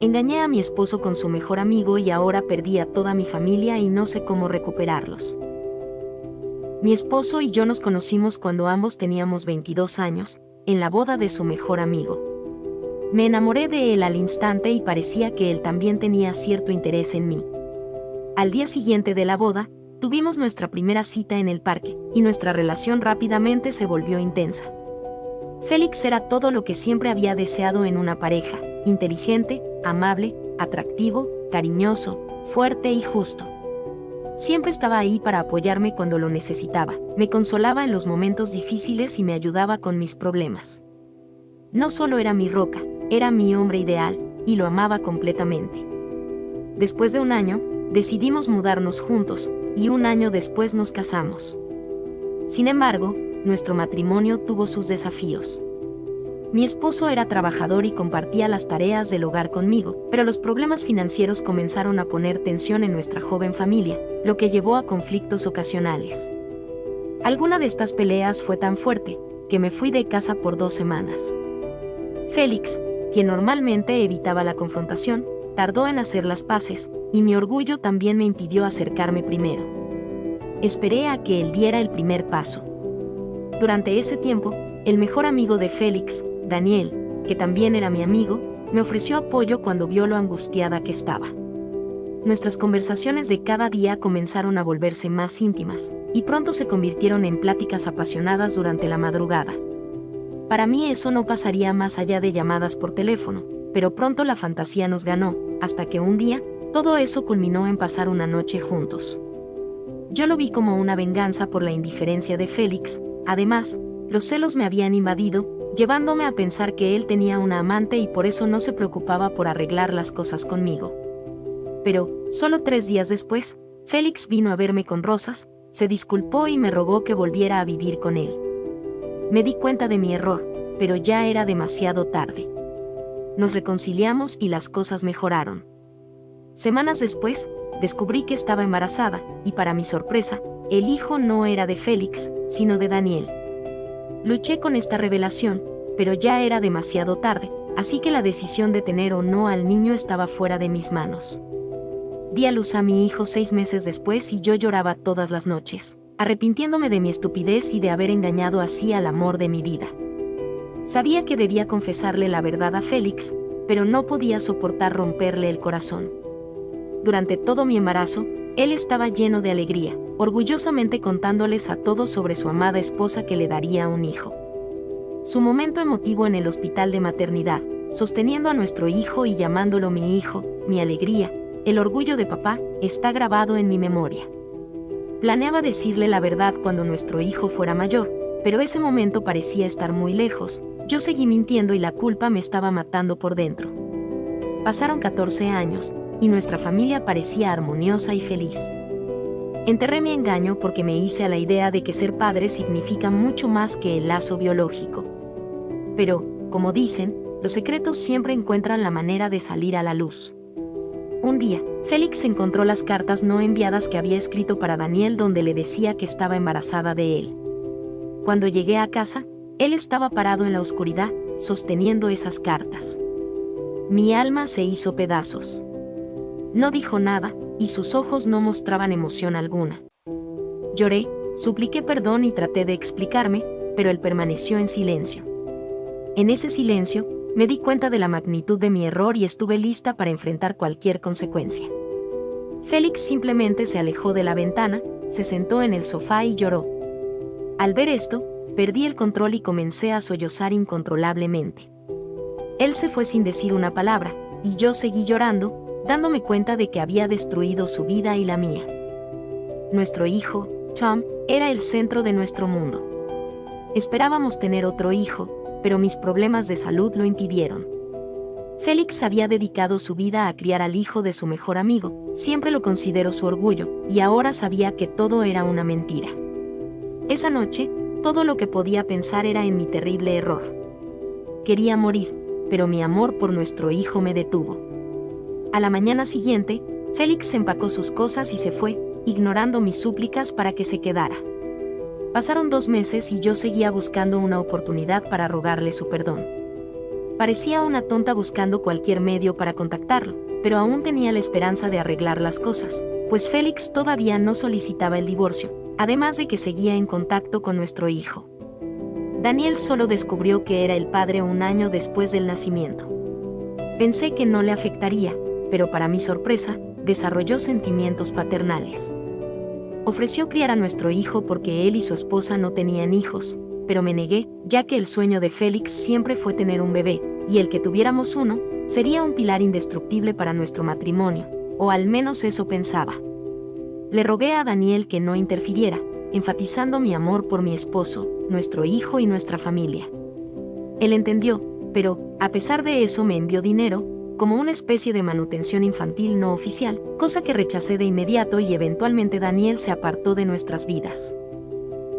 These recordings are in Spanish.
Engañé a mi esposo con su mejor amigo y ahora perdí a toda mi familia y no sé cómo recuperarlos. Mi esposo y yo nos conocimos cuando ambos teníamos 22 años, en la boda de su mejor amigo. Me enamoré de él al instante y parecía que él también tenía cierto interés en mí. Al día siguiente de la boda, tuvimos nuestra primera cita en el parque, y nuestra relación rápidamente se volvió intensa. Félix era todo lo que siempre había deseado en una pareja: inteligente, amable, atractivo, cariñoso, fuerte y justo. Siempre estaba ahí para apoyarme cuando lo necesitaba, me consolaba en los momentos difíciles y me ayudaba con mis problemas. No solo era mi roca, era mi hombre ideal, y lo amaba completamente. Después de un año, decidimos mudarnos juntos, y un año después nos casamos. Sin embargo, nuestro matrimonio tuvo sus desafíos. Mi esposo era trabajador y compartía las tareas del hogar conmigo, pero los problemas financieros comenzaron a poner tensión en nuestra joven familia, lo que llevó a conflictos ocasionales. Alguna de estas peleas fue tan fuerte, que me fui de casa por 2 semanas. Félix, quien normalmente evitaba la confrontación, tardó en hacer las paces, y mi orgullo también me impidió acercarme primero. Esperé a que él diera el primer paso. Durante ese tiempo, el mejor amigo de Félix, Daniel, que también era mi amigo, me ofreció apoyo cuando vio lo angustiada que estaba. Nuestras conversaciones de cada día comenzaron a volverse más íntimas, y pronto se convirtieron en pláticas apasionadas durante la madrugada. Para mí eso no pasaría más allá de llamadas por teléfono, pero pronto la fantasía nos ganó, hasta que un día, todo eso culminó en pasar una noche juntos. Yo lo vi como una venganza por la indiferencia de Félix. Además, los celos me habían invadido, llevándome a pensar que él tenía una amante y por eso no se preocupaba por arreglar las cosas conmigo. Pero, solo 3 días después, Félix vino a verme con rosas, se disculpó y me rogó que volviera a vivir con él. Me di cuenta de mi error, pero ya era demasiado tarde. Nos reconciliamos y las cosas mejoraron. Semanas después, descubrí que estaba embarazada, y para mi sorpresa, el hijo no era de Félix, sino de Daniel. Luché con esta revelación, pero ya era demasiado tarde, así que la decisión de tener o no al niño estaba fuera de mis manos. Di a luz a mi hijo 6 meses después y yo lloraba todas las noches, arrepintiéndome de mi estupidez y de haber engañado así al amor de mi vida. Sabía que debía confesarle la verdad a Félix, pero no podía soportar romperle el corazón. Durante todo mi embarazo, él estaba lleno de alegría, orgullosamente contándoles a todos sobre su amada esposa que le daría un hijo. Su momento emotivo en el hospital de maternidad, sosteniendo a nuestro hijo y llamándolo mi hijo, mi alegría, el orgullo de papá, está grabado en mi memoria. Planeaba decirle la verdad cuando nuestro hijo fuera mayor, pero ese momento parecía estar muy lejos. Yo seguí mintiendo y la culpa me estaba matando por dentro. Pasaron 14 años, y nuestra familia parecía armoniosa y feliz. Enterré mi engaño porque me hice a la idea de que ser padre significa mucho más que el lazo biológico. Pero, como dicen, los secretos siempre encuentran la manera de salir a la luz. Un día, Félix encontró las cartas no enviadas que había escrito para Daniel donde le decía que estaba embarazada de él. Cuando llegué a casa, él estaba parado en la oscuridad, sosteniendo esas cartas. Mi alma se hizo pedazos. No dijo nada, y sus ojos no mostraban emoción alguna. Lloré, supliqué perdón y traté de explicarme, pero él permaneció en silencio. En ese silencio, me di cuenta de la magnitud de mi error y estuve lista para enfrentar cualquier consecuencia. Félix simplemente se alejó de la ventana, se sentó en el sofá y lloró. Al ver esto, perdí el control y comencé a sollozar incontrolablemente. Él se fue sin decir una palabra, y yo seguí llorando, dándome cuenta de que había destruido su vida y la mía. Nuestro hijo, Tom, era el centro de nuestro mundo. Esperábamos tener otro hijo, pero mis problemas de salud lo impidieron. Félix había dedicado su vida a criar al hijo de su mejor amigo, siempre lo consideró su orgullo, y ahora sabía que todo era una mentira. Esa noche, todo lo que podía pensar era en mi terrible error. Quería morir, pero mi amor por nuestro hijo me detuvo. A la mañana siguiente, Félix empacó sus cosas y se fue, ignorando mis súplicas para que se quedara. Pasaron 2 meses y yo seguía buscando una oportunidad para rogarle su perdón. Parecía una tonta buscando cualquier medio para contactarlo, pero aún tenía la esperanza de arreglar las cosas, pues Félix todavía no solicitaba el divorcio, además de que seguía en contacto con nuestro hijo. Daniel solo descubrió que era el padre un año después del nacimiento. Pensé que no le afectaría, pero para mi sorpresa, desarrolló sentimientos paternales. Ofreció criar a nuestro hijo porque él y su esposa no tenían hijos, pero me negué, ya que el sueño de Félix siempre fue tener un bebé, y el que tuviéramos uno, sería un pilar indestructible para nuestro matrimonio, o al menos eso pensaba. Le rogué a Daniel que no interfiriera, enfatizando mi amor por mi esposo, nuestro hijo y nuestra familia. Él entendió, pero, a pesar de eso me envió dinero, como una especie de manutención infantil no oficial, cosa que rechacé de inmediato y eventualmente Daniel se apartó de nuestras vidas.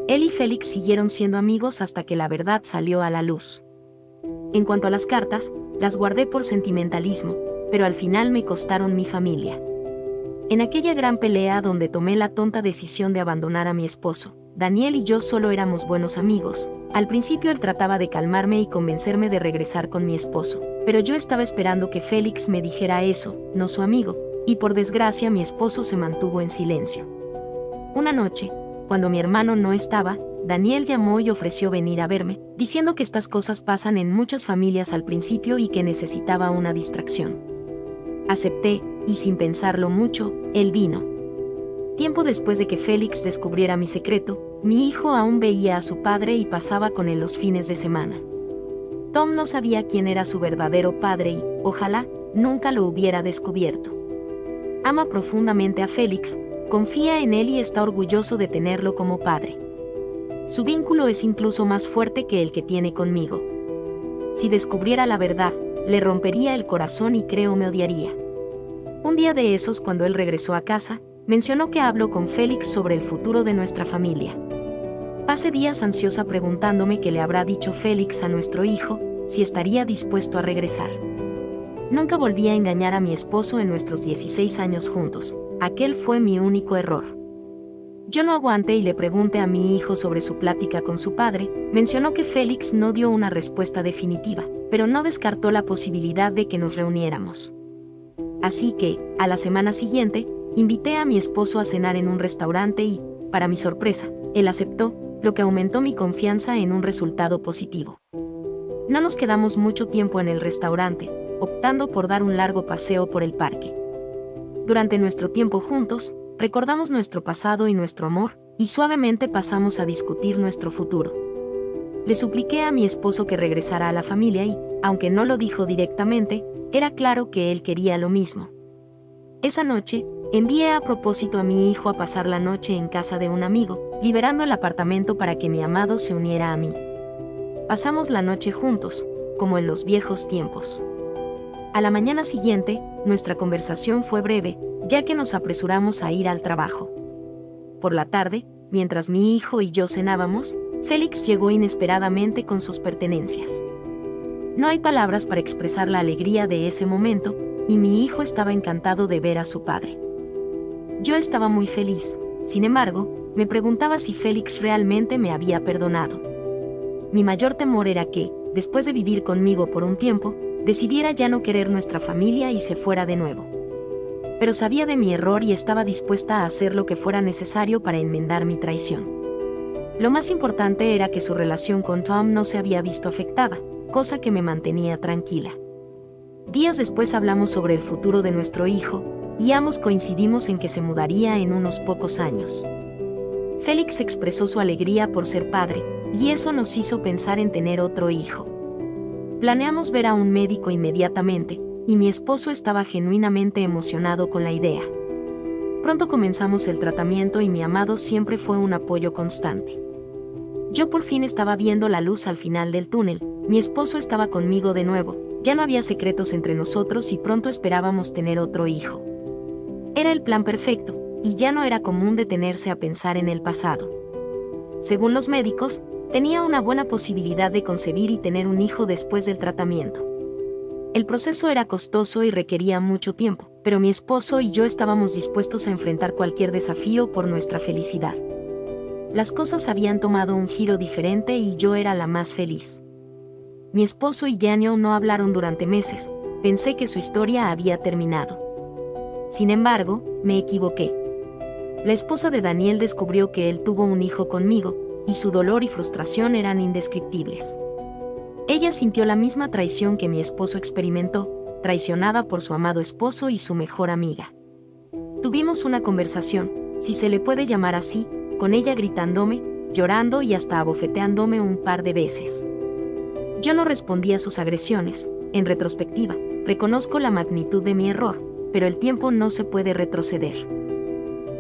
Él y Félix siguieron siendo amigos hasta que la verdad salió a la luz. En cuanto a las cartas, las guardé por sentimentalismo, pero al final me costaron mi familia. En aquella gran pelea donde tomé la tonta decisión de abandonar a mi esposo, Daniel y yo solo éramos buenos amigos. Al principio él trataba de calmarme y convencerme de regresar con mi esposo, pero yo estaba esperando que Félix me dijera eso, no su amigo, y por desgracia mi esposo se mantuvo en silencio. Una noche, cuando mi hermano no estaba, Daniel llamó y ofreció venir a verme, diciendo que estas cosas pasan en muchas familias al principio y que necesitaba una distracción. Acepté, y sin pensarlo mucho, él vino. Tiempo después de que Félix descubriera mi secreto, mi hijo aún veía a su padre y pasaba con él los fines de semana. Tom no sabía quién era su verdadero padre y, ojalá, nunca lo hubiera descubierto. Ama profundamente a Félix, confía en él y está orgulloso de tenerlo como padre. Su vínculo es incluso más fuerte que el que tiene conmigo. Si descubriera la verdad, le rompería el corazón y creo me odiaría. Un día de esos, cuando él regresó a casa, mencionó que habló con Félix sobre el futuro de nuestra familia. Pasé días ansiosa preguntándome qué le habrá dicho Félix a nuestro hijo, si estaría dispuesto a regresar. Nunca volví a engañar a mi esposo en nuestros 16 años juntos. Aquel fue mi único error. Yo no aguanté y le pregunté a mi hijo sobre su plática con su padre. Mencionó que Félix no dio una respuesta definitiva, pero no descartó la posibilidad de que nos reuniéramos. Así que, a la semana siguiente, invité a mi esposo a cenar en un restaurante y, para mi sorpresa, él aceptó, lo que aumentó mi confianza en un resultado positivo. No nos quedamos mucho tiempo en el restaurante, optando por dar un largo paseo por el parque. Durante nuestro tiempo juntos, recordamos nuestro pasado y nuestro amor, y suavemente pasamos a discutir nuestro futuro. Le supliqué a mi esposo que regresara a la familia y, aunque no lo dijo directamente, era claro que él quería lo mismo. Esa noche, envié a propósito a mi hijo a pasar la noche en casa de un amigo, liberando el apartamento para que mi amado se uniera a mí. Pasamos la noche juntos, como en los viejos tiempos. A la mañana siguiente, nuestra conversación fue breve, ya que nos apresuramos a ir al trabajo. Por la tarde, mientras mi hijo y yo cenábamos, Félix llegó inesperadamente con sus pertenencias. No hay palabras para expresar la alegría de ese momento, y mi hijo estaba encantado de ver a su padre. Yo estaba muy feliz, sin embargo, me preguntaba si Félix realmente me había perdonado. Mi mayor temor era que, después de vivir conmigo por un tiempo, decidiera ya no querer nuestra familia y se fuera de nuevo. Pero sabía de mi error y estaba dispuesta a hacer lo que fuera necesario para enmendar mi traición. Lo más importante era que su relación con Tom no se había visto afectada, cosa que me mantenía tranquila. Días después hablamos sobre el futuro de nuestro hijo, y ambos coincidimos en que se mudaría en unos pocos años. Félix expresó su alegría por ser padre, y eso nos hizo pensar en tener otro hijo. Planeamos ver a un médico inmediatamente, y mi esposo estaba genuinamente emocionado con la idea. Pronto comenzamos el tratamiento y mi amado siempre fue un apoyo constante. Yo por fin estaba viendo la luz al final del túnel, mi esposo estaba conmigo de nuevo, ya no había secretos entre nosotros y pronto esperábamos tener otro hijo. Era el plan perfecto, y ya no era común detenerse a pensar en el pasado. Según los médicos, tenía una buena posibilidad de concebir y tener un hijo después del tratamiento. El proceso era costoso y requería mucho tiempo, pero mi esposo y yo estábamos dispuestos a enfrentar cualquier desafío por nuestra felicidad. Las cosas habían tomado un giro diferente y yo era la más feliz. Mi esposo y Daniel no hablaron durante meses. Pensé que su historia había terminado. Sin embargo, me equivoqué. La esposa de Daniel descubrió que él tuvo un hijo conmigo, y su dolor y frustración eran indescriptibles. Ella sintió la misma traición que mi esposo experimentó, traicionada por su amado esposo y su mejor amiga. Tuvimos una conversación, si se le puede llamar así, con ella gritándome, llorando y hasta abofeteándome un par de veces. Yo no respondí a sus agresiones. En retrospectiva, reconozco la magnitud de mi error, pero el tiempo no se puede retroceder.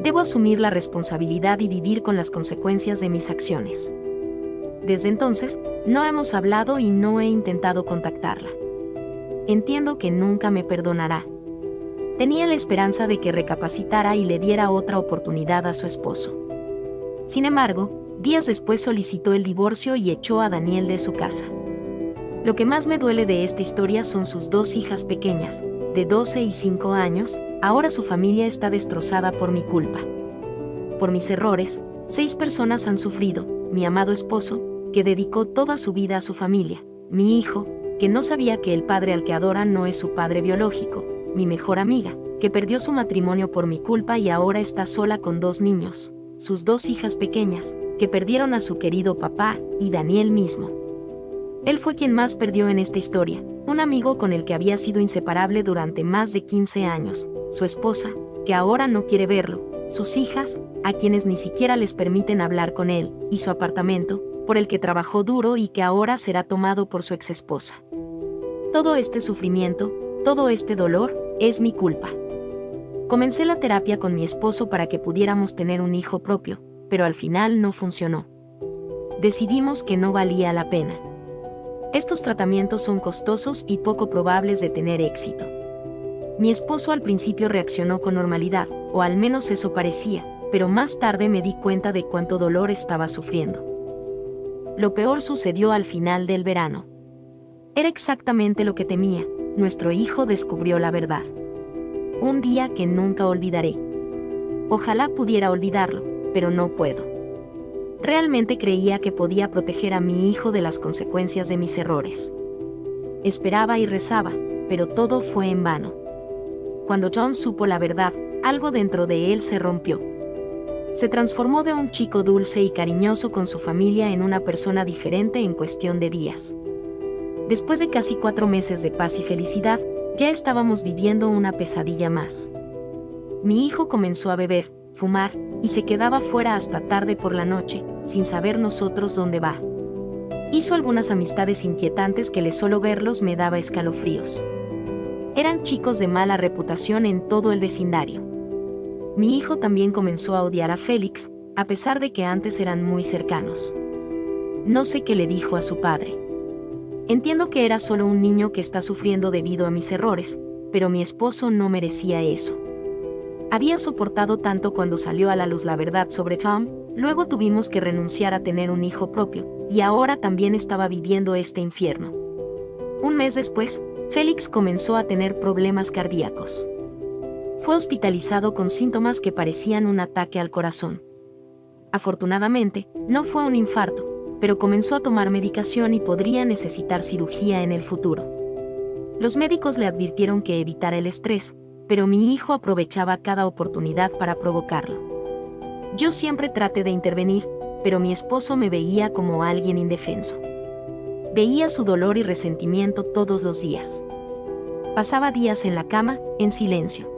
Debo asumir la responsabilidad y vivir con las consecuencias de mis acciones. Desde entonces, no hemos hablado y no he intentado contactarla. Entiendo que nunca me perdonará. Tenía la esperanza de que recapacitara y le diera otra oportunidad a su esposo. Sin embargo, días después solicitó el divorcio y echó a Daniel de su casa. Lo que más me duele de esta historia son sus dos hijas pequeñas, de 12 y 5 años. Ahora su familia está destrozada por mi culpa. Por mis errores, 6 personas han sufrido: mi amado esposo, que dedicó toda su vida a su familia; mi hijo, que no sabía que el padre al que adora no es su padre biológico; mi mejor amiga, que perdió su matrimonio por mi culpa y ahora está sola con 2 niños; sus 2 hijas pequeñas, que perdieron a su querido papá; y Daniel mismo. Él fue quien más perdió en esta historia, un amigo con el que había sido inseparable durante más de 15 años, su esposa, que ahora no quiere verlo, sus hijas, a quienes ni siquiera les permiten hablar con él, y su apartamento, por el que trabajó duro y que ahora será tomado por su exesposa. Todo este sufrimiento, todo este dolor, es mi culpa. Comencé la terapia con mi esposo para que pudiéramos tener un hijo propio, pero al final no funcionó. Decidimos que no valía la pena. Estos tratamientos son costosos y poco probables de tener éxito. Mi esposo al principio reaccionó con normalidad, o al menos eso parecía, pero más tarde me di cuenta de cuánto dolor estaba sufriendo. Lo peor sucedió al final del verano. Era exactamente lo que temía: nuestro hijo descubrió la verdad. Un día que nunca olvidaré. Ojalá pudiera olvidarlo, pero no puedo. Realmente creía que podía proteger a mi hijo de las consecuencias de mis errores. Esperaba y rezaba, pero todo fue en vano. Cuando John supo la verdad, algo dentro de él se rompió. Se transformó de un chico dulce y cariñoso con su familia en una persona diferente en cuestión de días. Después de casi 4 meses de paz y felicidad, ya estábamos viviendo una pesadilla más. Mi hijo comenzó a beber, fumar, y se quedaba fuera hasta tarde por la noche, sin saber nosotros dónde va. Hizo algunas amistades inquietantes que solo verlos me daba escalofríos. Eran chicos de mala reputación en todo el vecindario. Mi hijo también comenzó a odiar a Félix, a pesar de que antes eran muy cercanos. No sé qué le dijo a su padre. Entiendo que era solo un niño que está sufriendo debido a mis errores, pero mi esposo no merecía eso. Había soportado tanto cuando salió a la luz la verdad sobre Tom, luego tuvimos que renunciar a tener un hijo propio, y ahora también estaba viviendo este infierno. Un mes después, Félix comenzó a tener problemas cardíacos. Fue hospitalizado con síntomas que parecían un ataque al corazón. Afortunadamente, no fue un infarto, pero comenzó a tomar medicación y podría necesitar cirugía en el futuro. Los médicos le advirtieron que evitara el estrés, pero mi hijo aprovechaba cada oportunidad para provocarlo. Yo siempre traté de intervenir, pero mi esposo me veía como alguien indefenso. Veía su dolor y resentimiento todos los días. Pasaba días en la cama, en silencio.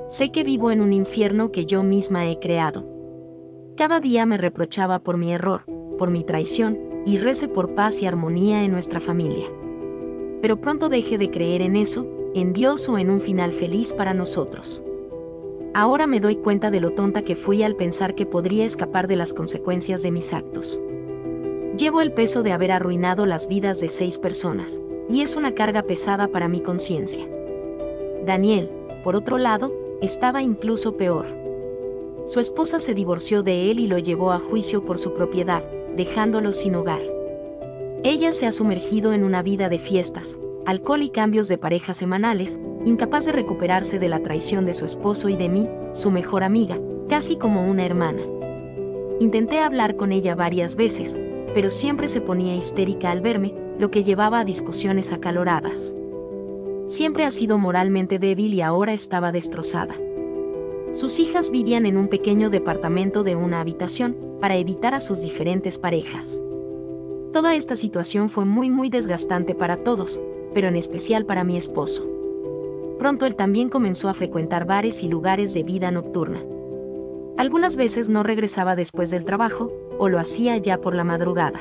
Sé que vivo en un infierno que yo misma he creado. Cada día me reprochaba por mi error, por mi traición, y recé por paz y armonía en nuestra familia. Pero pronto dejé de creer en eso, en Dios o en un final feliz para nosotros. Ahora me doy cuenta de lo tonta que fui al pensar que podría escapar de las consecuencias de mis actos. Llevo el peso de haber arruinado las vidas de 6 personas, y es una carga pesada para mi conciencia. Daniel, por otro lado, estaba incluso peor. Su esposa se divorció de él y lo llevó a juicio por su propiedad, dejándolo sin hogar. Ella se ha sumergido en una vida de fiestas, alcohol y cambios de pareja semanales, incapaz de recuperarse de la traición de su esposo y de mí, su mejor amiga, casi como una hermana. Intenté hablar con ella varias veces, pero siempre se ponía histérica al verme, lo que llevaba a discusiones acaloradas. Siempre ha sido moralmente débil y ahora estaba destrozada. Sus hijas vivían en un pequeño departamento de una habitación, para evitar a sus diferentes parejas. Toda esta situación fue muy desgastante para todos, pero en especial para mi esposo. Pronto él también comenzó a frecuentar bares y lugares de vida nocturna. Algunas veces no regresaba después del trabajo, o lo hacía ya por la madrugada.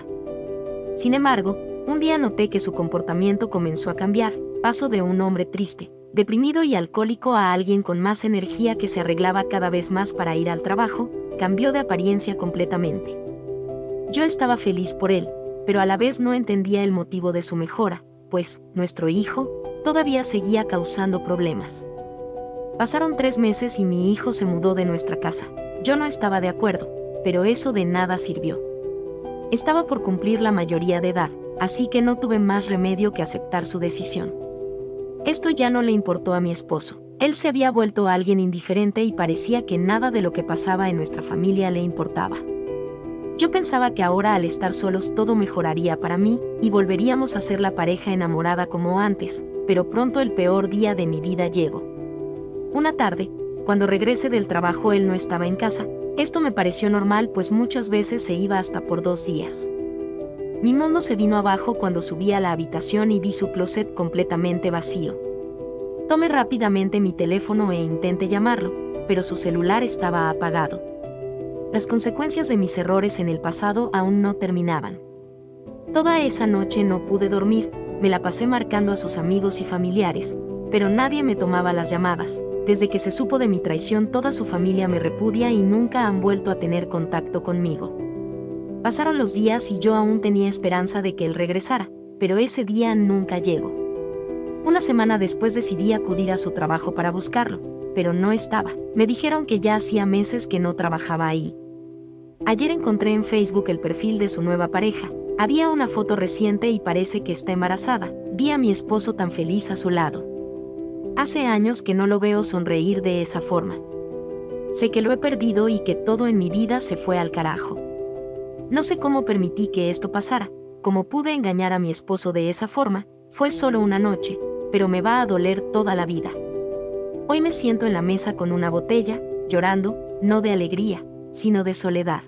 Sin embargo, un día noté que su comportamiento comenzó a cambiar, pasó de un hombre triste, deprimido y alcohólico a alguien con más energía que se arreglaba cada vez más para ir al trabajo, cambió de apariencia completamente. Yo estaba feliz por él, pero a la vez no entendía el motivo de su mejora, pues, nuestro hijo, todavía seguía causando problemas. Pasaron 3 meses y mi hijo se mudó de nuestra casa. Yo no estaba de acuerdo, pero eso de nada sirvió. Estaba por cumplir la mayoría de edad, así que no tuve más remedio que aceptar su decisión. Esto ya no le importó a mi esposo. Él se había vuelto alguien indiferente y parecía que nada de lo que pasaba en nuestra familia le importaba. Yo pensaba que ahora al estar solos todo mejoraría para mí y volveríamos a ser la pareja enamorada como antes, pero pronto el peor día de mi vida llegó. Una tarde, cuando regresé del trabajo él no estaba en casa. Esto me pareció normal pues muchas veces se iba hasta por 2 días. Mi mundo se vino abajo cuando subí a la habitación y vi su closet completamente vacío. Tomé rápidamente mi teléfono e intenté llamarlo, pero su celular estaba apagado. Las consecuencias de mis errores en el pasado aún no terminaban. Toda esa noche no pude dormir, me la pasé marcando a sus amigos y familiares, pero nadie me tomaba las llamadas. Desde que se supo de mi traición toda su familia me repudia y nunca han vuelto a tener contacto conmigo. Pasaron los días y yo aún tenía esperanza de que él regresara, pero ese día nunca llegó. Una semana después decidí acudir a su trabajo para buscarlo, pero no estaba. Me dijeron que ya hacía meses que no trabajaba ahí. Ayer encontré en Facebook el perfil de su nueva pareja. Había una foto reciente y parece que está embarazada. Vi a mi esposo tan feliz a su lado. Hace años que no lo veo sonreír de esa forma. Sé que lo he perdido y que todo en mi vida se fue al carajo. No sé cómo permití que esto pasara, cómo pude engañar a mi esposo de esa forma. Fue solo una noche, pero me va a doler toda la vida. Hoy me siento en la mesa con una botella, llorando, no de alegría, sino de soledad.